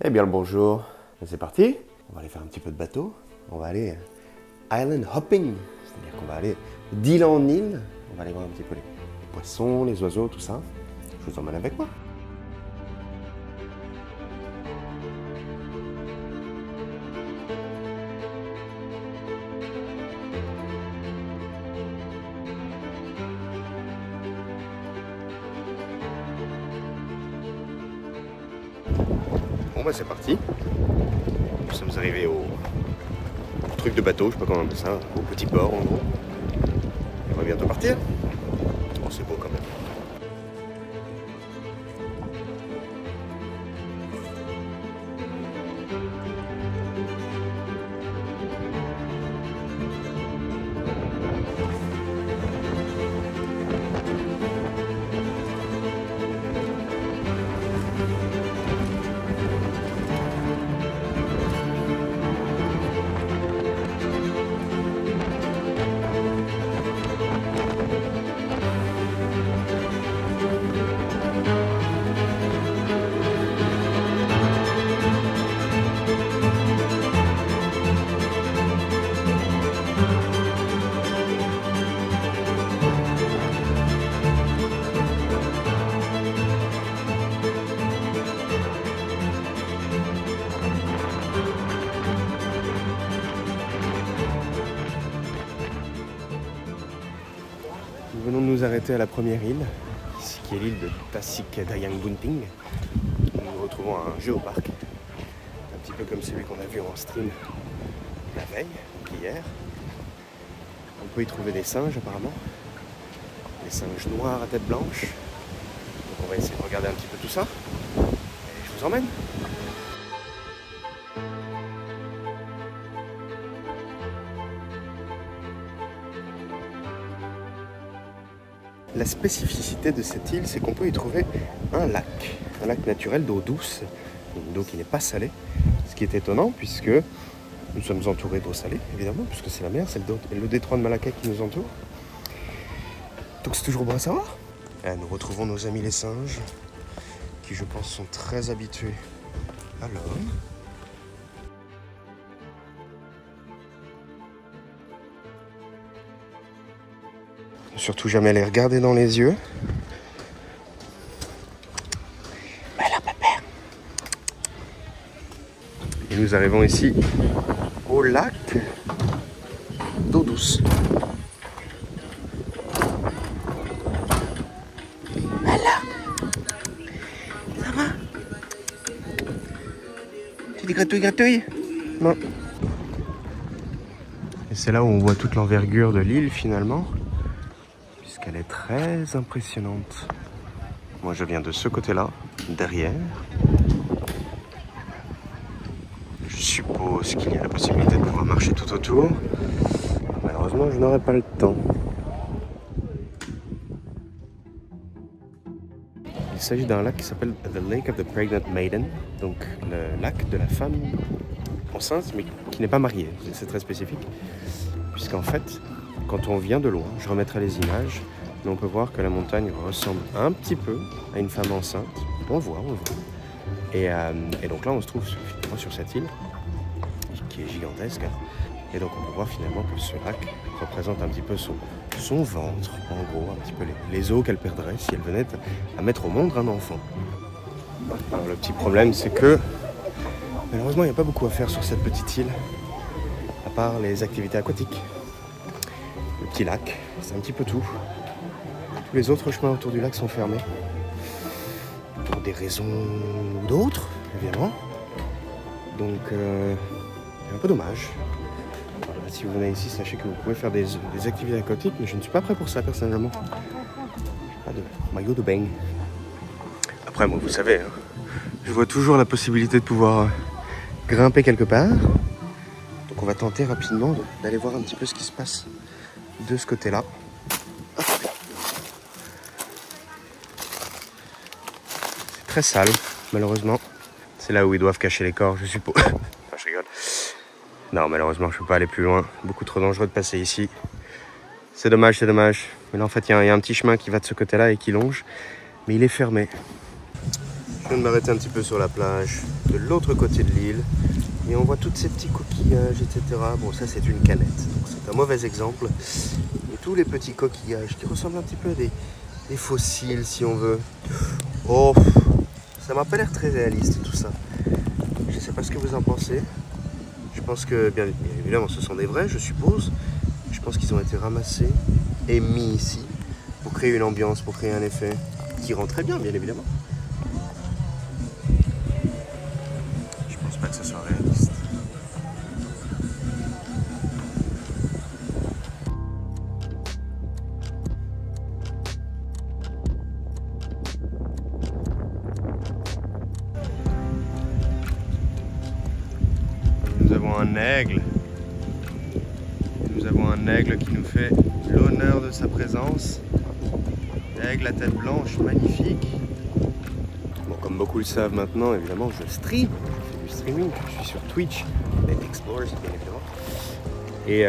Eh bien le bonjour, c'est parti. On va aller faire un petit peu de bateau. On va aller island hopping, c'est-à-dire qu'on va aller d'île en île. On va aller voir un petit peu les poissons, les oiseaux, tout ça. Je vous emmène avec moi. Bon bah c'est parti. Nous sommes arrivés au truc de bateau, je sais pas comment on appelle ça, au petit port en gros. On va bientôt partir. Oh c'est beau quand même. Nous venons de nous arrêter à la première île, ici qui est l'île de Tasik Dayang Bunting. Nous nous retrouvons à un géoparc, un petit peu comme celui qu'on a vu en stream la veille, hier. On peut y trouver des singes apparemment, des singes noirs à tête blanche. Donc on va essayer de regarder un petit peu tout ça. Et je vous emmène. La spécificité de cette île, c'est qu'on peut y trouver un lac naturel d'eau douce, d'eau qui n'est pas salée, ce qui est étonnant puisque nous sommes entourés d'eau salée, évidemment, puisque c'est la mer, c'est le détroit de Malacca qui nous entoure. Donc c'est toujours bon à savoir. Et nous retrouvons nos amis les singes, qui je pense sont très habitués à l'homme. Surtout jamais les regarder dans les yeux. Voilà, pépère. Et nous arrivons ici au lac d'eau douce. Voilà. Ça va? Tu dis gratouille? Non. Et c'est là où on voit toute l'envergure de l'île finalement. Qu'elle est très impressionnante. Moi je viens de ce côté-là, derrière. Je suppose qu'il y a la possibilité de pouvoir marcher tout autour. Malheureusement je n'aurai pas le temps. Il s'agit d'un lac qui s'appelle The Lake of the Pregnant Maiden, donc le lac de la femme enceinte mais qui n'est pas mariée. C'est très spécifique, puisqu'en fait, quand on vient de loin, je remettrai les images, mais on peut voir que la montagne ressemble un petit peu à une femme enceinte. On voit. Et donc là, on se trouve finalement sur cette île, qui est gigantesque. Et donc on peut voir finalement que ce lac représente un petit peu son ventre, en gros, un petit peu les os qu'elle perdrait si elle venait à mettre au monde un enfant. Alors le petit problème, c'est que malheureusement, il n'y a pas beaucoup à faire sur cette petite île, à part les activités aquatiques. Le petit lac, c'est un petit peu tout. Tous les autres chemins autour du lac sont fermés. Pour des raisons ou d'autres, évidemment. Donc, c'est un peu dommage. Alors, si vous venez ici, sachez que vous pouvez faire des activités aquatiques, mais je ne suis pas prêt pour ça, personnellement. Pas de maillot de bain. Après, moi, vous savez, hein, je vois toujours la possibilité de pouvoir grimper quelque part. Donc, on va tenter rapidement d'aller voir un petit peu ce qui se passe de ce côté-là. C'est très sale, malheureusement. C'est là où ils doivent cacher les corps, je suppose. Enfin, je rigole. Non, malheureusement, je ne peux pas aller plus loin. Beaucoup trop dangereux de passer ici. C'est dommage, c'est dommage. Mais là, en fait, il y a un petit chemin qui va de ce côté-là et qui longe. Mais il est fermé. Je viens de m'arrêter un petit peu sur la plage de l'autre côté de l'île et on voit tous ces petits coquillages, etc. Bon, ça c'est une canette, donc c'est un mauvais exemple. Et tous les petits coquillages qui ressemblent un petit peu à des fossiles, si on veut. Oh, ça m'a pas l'air très réaliste tout ça. Je sais pas ce que vous en pensez. Je pense que, bien évidemment, ce sont des vrais, je suppose. Je pense qu'ils ont été ramassés et mis ici pour créer une ambiance, pour créer un effet qui rend très bien, bien évidemment. Je pense pas que ce soit réaliste. Nous avons un aigle. Nous avons un aigle qui nous fait l'honneur de sa présence. Aigle à tête blanche, magnifique. Bon, comme beaucoup le savent maintenant, évidemment, je stream. Je fais du streaming. Je suis sur Twitch, et Explorers, bien évidemment. Et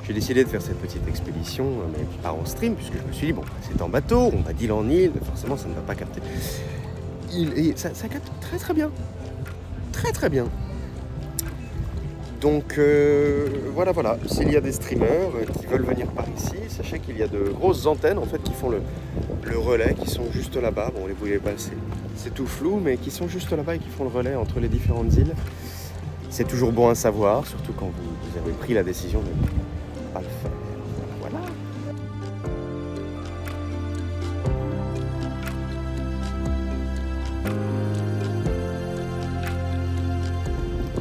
j'ai décidé de faire cette petite expédition, mais pas en stream, puisque je me suis dit, bon, c'est en bateau, on va d'île en île, forcément ça ne va pas capter. Et ça capte très très bien. Très très bien. Donc voilà, s'il y a des streamers qui veulent venir par ici, sachez qu'il y a de grosses antennes en fait qui font le relais, qui sont juste là-bas. Bon, vous voyez pas, c'est tout flou, mais qui sont juste là-bas et qui font le relais entre les différentes îles. C'est toujours bon à savoir, surtout quand vous avez pris la décision de ne pas le faire. Voilà.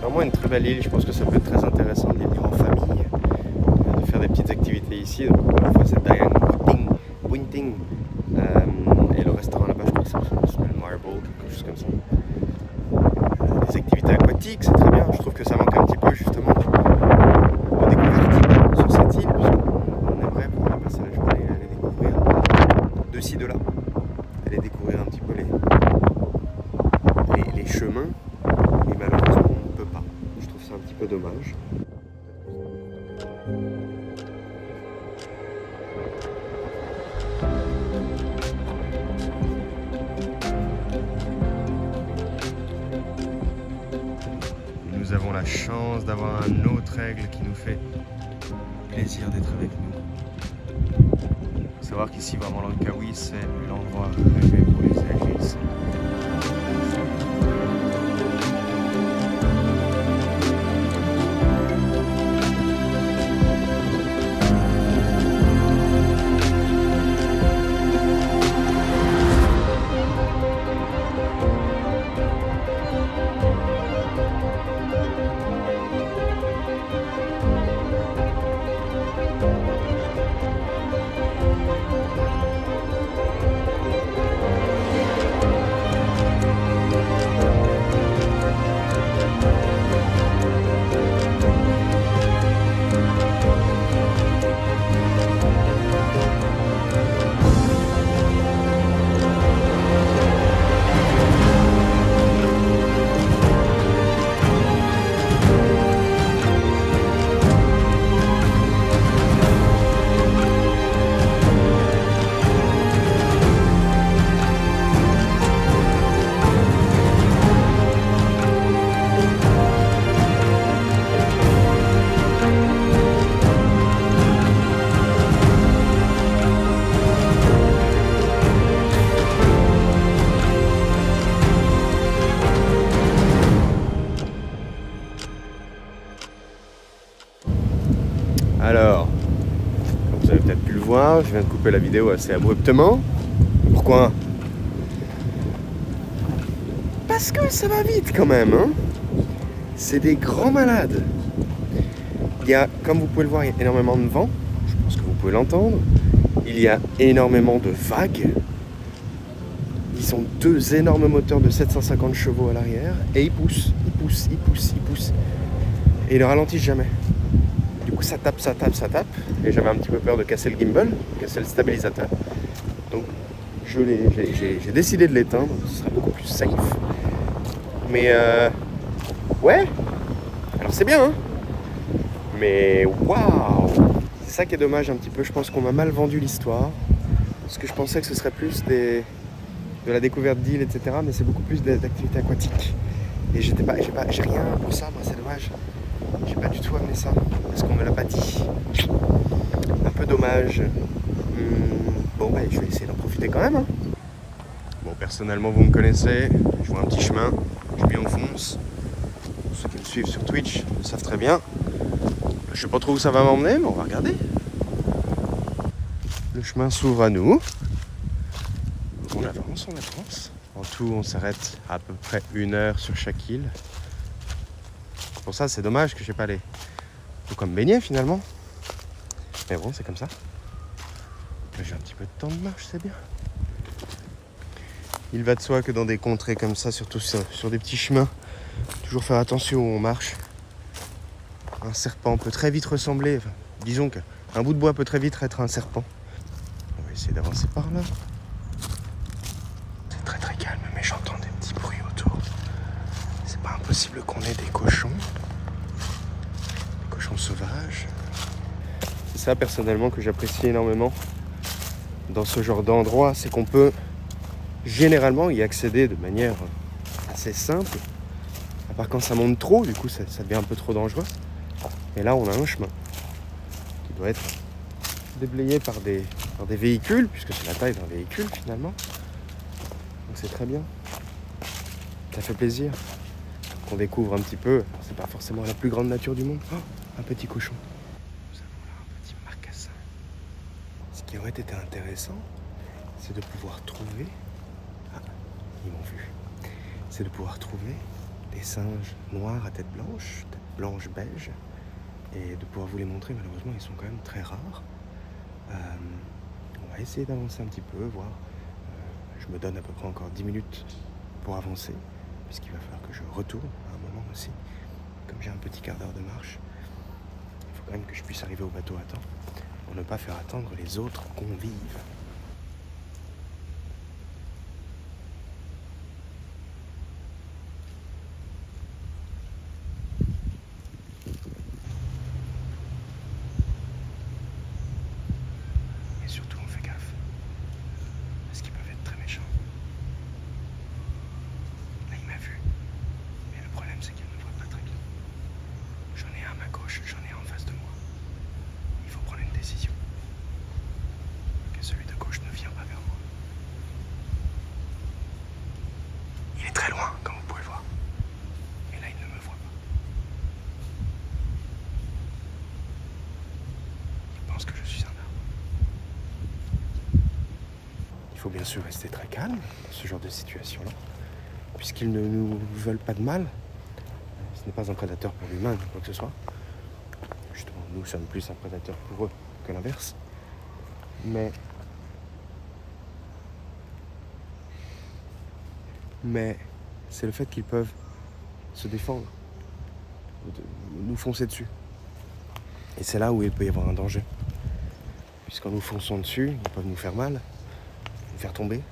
Vraiment une très belle île, je pense que ça peut être très intéressant de vivre en famille, de faire des petites activités ici. Donc, une fois c'est Diane Winting, et le restaurant là-bas, je crois que ça s'appelle Marble, quelque chose comme ça. Des activités aquatiques, c'est très bien. Je trouve que ça manque un petit peu justement de découverte sur cette île, puisqu'on aimerait pouvoir passer la journée et aller découvrir de ci, de là, aller découvrir un petit peu les chemins, et malheureusement on ne peut pas. Je trouve ça un petit peu dommage. Nous avons la chance d'avoir un autre aigle qui nous fait plaisir d'être avec nous. Il faut savoir qu'ici, vraiment, Langkawi, c'est l'endroit rêvé pour les aigles ici. Alors, comme vous avez peut-être pu le voir, je viens de couper la vidéo assez abruptement. Pourquoi? Parce que ça va vite quand même, hein. C'est des grands malades. Il y a, comme vous pouvez le voir, il y a énormément de vent. Je pense que vous pouvez l'entendre. Il y a énormément de vagues. Ils ont deux énormes moteurs de 750 chevaux à l'arrière. Et ils poussent, ils poussent, ils poussent, ils poussent. Et ils ne ralentissent jamais. Du coup, ça tape, ça tape, ça tape. Et j'avais un petit peu peur de casser le gimbal, de casser le stabilisateur. Donc, j'ai décidé de l'éteindre. Ce sera beaucoup plus safe. Mais, ouais. Alors, c'est bien, hein. Mais, waouh. C'est ça qui est dommage un petit peu. Je pense qu'on m'a mal vendu l'histoire. Parce que je pensais que ce serait plus des de la découverte d'îles, etc. Mais c'est beaucoup plus d'activités aquatiques. Et j'ai rien pour ça, moi, c'est dommage. J'ai pas du tout amené ça, parce qu'on me l'a pas dit. Un peu dommage. Bon, bah, je vais essayer d'en profiter quand même. Hein. Bon, personnellement, vous me connaissez. Je vois un petit chemin, je m'y enfonce. Pour ceux qui me suivent sur Twitch le savent très bien. Je sais pas trop où ça va m'emmener, mais on va regarder. Le chemin s'ouvre à nous. On avance, on avance. En tout, on s'arrête à peu près 1 heure sur chaque île. Pour ça, c'est dommage que je n'ai pas les... Faut comme baigner finalement. Mais bon, c'est comme ça. J'ai un petit peu de temps de marche, c'est bien. Il va de soi que dans des contrées comme ça, surtout sur des petits chemins, toujours faire attention où on marche. Un serpent peut très vite ressembler, enfin, disons qu'un bout de bois peut très vite être un serpent. On va essayer d'avancer par là. C'est très très calme, mais j'entends des petits bruits autour. C'est pas impossible qu'on ait des cochons. Des cochons sauvages. C'est ça personnellement que j'apprécie énormément dans ce genre d'endroit, c'est qu'on peut généralement y accéder de manière assez simple. À part quand ça monte trop, du coup ça devient un peu trop dangereux. Et là on a un chemin qui doit être déblayé par des véhicules, puisque c'est la taille d'un véhicule finalement. Donc c'est très bien. Ça fait plaisir qu'on découvre un petit peu. C'est pas forcément la plus grande nature du monde. Oh, un petit cochon. Nous avons là un petit marcassin. Ce qui aurait été intéressant, c'est de pouvoir trouver... Ah, ils m'ont vu. C'est de pouvoir trouver des singes noirs à tête blanche beige, et de pouvoir vous les montrer. Malheureusement, ils sont quand même très rares. On va essayer d'avancer un petit peu, voir. Je me donne à peu près encore 10 minutes pour avancer, puisqu'il va falloir que je retourne à un moment aussi. Comme j'ai un petit quart d'heure de marche, il faut quand même que je puisse arriver au bateau à temps, pour ne pas faire attendre les autres convives. Et surtout, on fait gaffe, parce qu'ils peuvent être très méchants. Là, il m'a vu, mais le problème, c'est qu'il ne me voit pas très bien. J'en ai un à ma gauche, j'en ai un en face de moi. Il faut prendre une décision. Que celui de gauche ne vient pas vers moi. Il est très loin, comme vous pouvez le voir. Et là, il ne me voit pas. Il pense que je suis un arbre. Il faut bien sûr rester très calme dans ce genre de situation-là, puisqu'ils ne nous veulent pas de mal. Ce n'est pas un prédateur pour l'humain, quoi que ce soit. Justement, nous sommes plus un prédateur pour eux que l'inverse. Mais c'est le fait qu'ils peuvent se défendre, nous foncer dessus. Et c'est là où il peut y avoir un danger. Puisqu'en nous fonçant dessus, ils peuvent nous faire mal, nous faire tomber,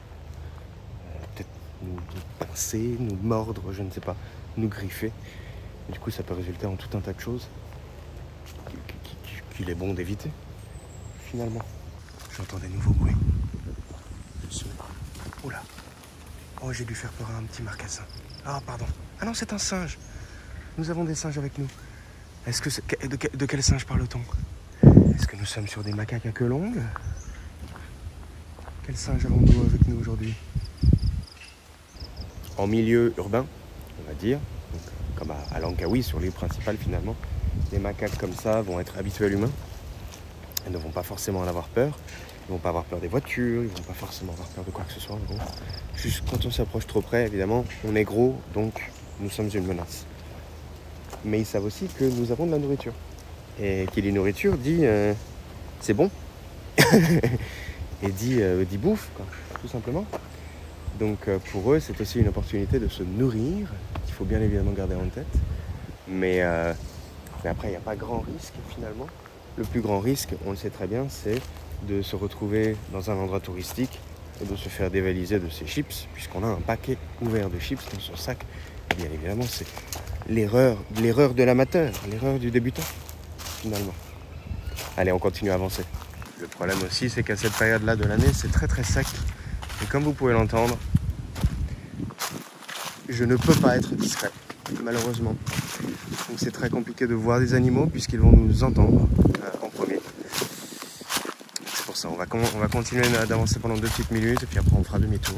peut-être nous pincer, nous mordre, je ne sais pas, nous griffer. Et du coup, ça peut résulter en tout un tas de choses qu'il est bon d'éviter, finalement. J'entends des nouveaux bruits. Oh là. Oh, j'ai dû faire peur à un petit marcassin. Ah, pardon. Ah non, c'est un singe. Nous avons des singes avec nous. Est-ce que de quel singe parle-t-on? Est-ce que nous sommes sur des macaques à queue longue? Quel singe avons-nous avec nous aujourd'hui? En milieu urbain, on va dire, donc, comme à Langkawi, sur l'île principale finalement, les macaques comme ça vont être habitués à l'humain. Elles ne vont pas forcément en avoir peur. Ils vont pas avoir peur des voitures, ils vont pas forcément avoir peur de quoi que ce soit. Bon. Juste quand on s'approche trop près, évidemment, on est gros, donc nous sommes une menace. Mais ils savent aussi que nous avons de la nourriture. Et qui dit nourriture dit c'est bon. Et dit bouffe, quoi, tout simplement. Donc pour eux, c'est aussi une opportunité de se nourrir, qu'il faut bien évidemment garder en tête. Mais après, il n'y a pas grand risque finalement. Le plus grand risque, on le sait très bien, c'est de se retrouver dans un endroit touristique et de se faire dévaliser de ses chips, puisqu'on a un paquet ouvert de chips dans son sac. Et bien évidemment, c'est l'erreur de l'amateur, l'erreur du débutant, finalement. Allez, on continue à avancer. Le problème aussi, c'est qu'à cette période-là de l'année, c'est très très sec. Et comme vous pouvez l'entendre, je ne peux pas être discret, malheureusement. Donc c'est très compliqué de voir des animaux puisqu'ils vont nous entendre en premier. C'est pour ça, on va continuer d'avancer pendant 2 petites minutes et puis après on fera demi-tour.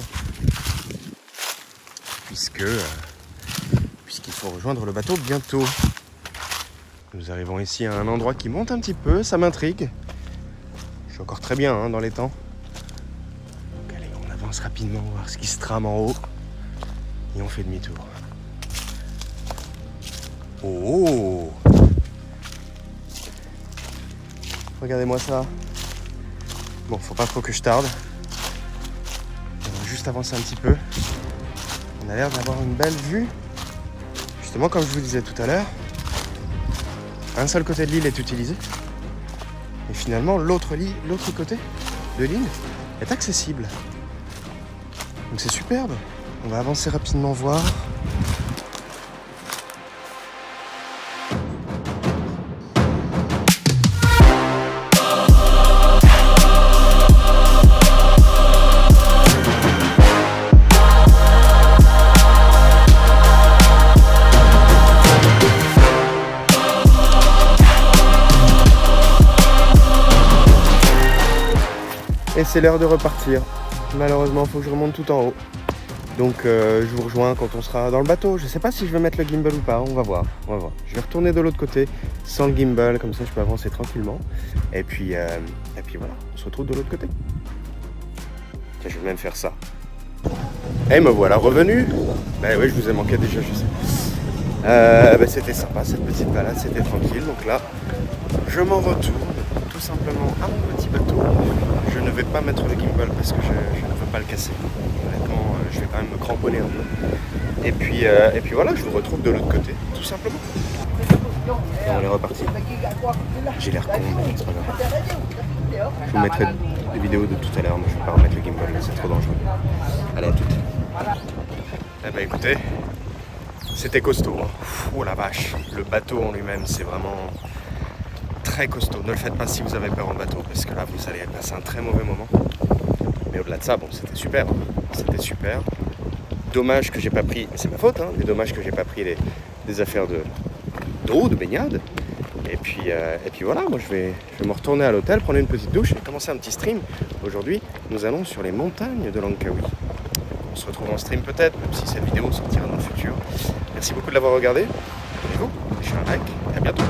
Puisqu'il faut rejoindre le bateau bientôt. Nous arrivons ici à un endroit qui monte un petit peu, ça m'intrigue. Je suis encore très bien hein, dans les temps. Donc allez, on avance rapidement, voir ce qui se trame en haut. Et on fait demi-tour. Oh! Regardez-moi ça. Bon, faut pas trop que je tarde. On va juste avancer un petit peu. On a l'air d'avoir une belle vue. Justement, comme je vous disais tout à l'heure, un seul côté de l'île est utilisé. Et finalement, l'autre côté de l'île est accessible. Donc c'est superbe. On va avancer rapidement voir. Et c'est l'heure de repartir. Malheureusement, il faut que je remonte tout en haut. Donc je vous rejoins quand on sera dans le bateau. Je ne sais pas si je vais mettre le gimbal ou pas, on va voir. Je vais retourner de l'autre côté sans le gimbal, comme ça je peux avancer tranquillement. Et puis voilà, on se retrouve de l'autre côté. Tiens, je vais même faire ça. Et me voilà revenu. Ben oui, je vous ai manqué déjà, je sais. C'était sympa cette petite balade, c'était tranquille. Donc là, je m'en retourne tout simplement à mon petit bateau. Je ne vais pas mettre le gimbal parce que je ne veux pas le casser. Honnêtement, je vais quand même me cramponner un peu. Et puis voilà, je vous retrouve de l'autre côté, tout simplement. Et on est reparti. J'ai l'air con, mais c'est pas grave. Je vous mettrai des vidéos de tout à l'heure, mais je ne vais pas remettre le gimbal, c'est trop dangereux. Allez, à toutes. Eh ben écoutez, c'était costaud. Hein. Oh la vache, le bateau en lui-même, c'est vraiment très costaud. Ne le faites pas si vous avez peur en bateau, parce que là, vous allez passer un très mauvais moment. Mais au-delà de ça, bon, c'était super. C'était super. Dommage que j'ai pas pris, c'est ma faute, hein, mais dommage que j'ai pas pris des affaires d'eau, de baignade. Et puis voilà, moi je vais me retourner à l'hôtel, prendre une petite douche et commencer un petit stream. Aujourd'hui, nous allons sur les montagnes de Langkawi. On se retrouve en stream peut-être, même si cette vidéo sortira dans le futur. Merci beaucoup de l'avoir regardé. Abonnez-vous, lâchez un like et à bientôt.